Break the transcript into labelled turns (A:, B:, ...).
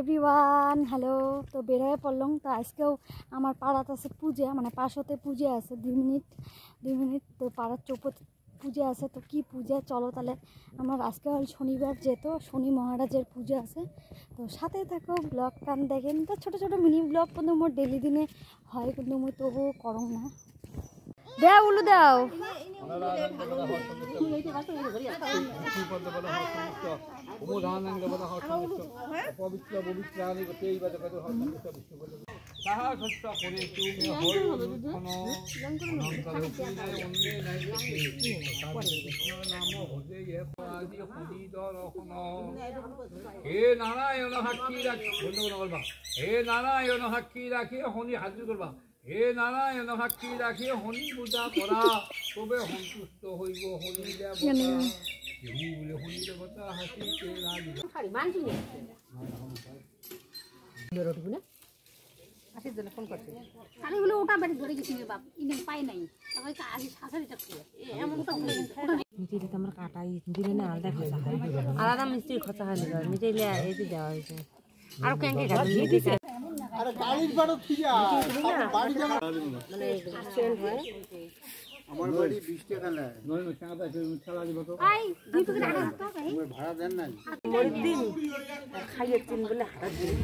A: Everyone hello. তো বের হয়ে পড়লাম। তো আজকেও আমার পাড়াতে আছে পূজা, মানে পাশতে পূজা আছে 2 মিনিট। তো পাড়ার চৌপতি পূজা আছে। তো কি পূজা, চলো তাহলে আমার আজকে হল শনিবার, যেহেতু শনি মহারাজের পূজা আছে। তো সাথে থাকো, ব্লগ টান দেখেন। তো ছোটো ছোটো মিনি ব্লগ কিন্তু মোর ডেলি দিনে হয়, কিন্তু মুই তবু করং না। দেও উলু দেও।
B: হে নারায়ণ সাক্ষী রাখি, হে নারায়ণ সাক্ষী রাখি শনি সাজু করবা। হে নারায়ণ সাক্ষী রাখি শনি পূজা কৰা, তবে সন্তুষ্ট হইব শনি দেৱতা। বলে শনি দেৱতা হাসিতে লাগিব।
C: ফোন করছে খালি বলে ওটা বাড়ি ধরে গেছি বাপ ইনে পাই নাই তাই আসি শাশুড়িটা করে এমন তো মিষ্টি তো আমরা কাটাই দিলে না আলাদা খরচা হয়, আলাদা মিষ্টির খরচা হয় না, মিটাইলে এই যে দেওয়া হয়েছে। আর কেঙ্কে খাবে মিষ্টি,
D: আরে গাড়ির ভাড়া ঠিক আছে বাড়ি যাওয়া
C: মানে অ্যাক্সিডেন্ট হয়।
D: আমার বাড়ি 20 টাকা নেয়,
B: নয় টাকা খেলা দিব তো
C: আই দুই টাকা টাকা
D: ভাড়া দেন না
C: মরিদিন খাইয়েছেন বলে হারা দিন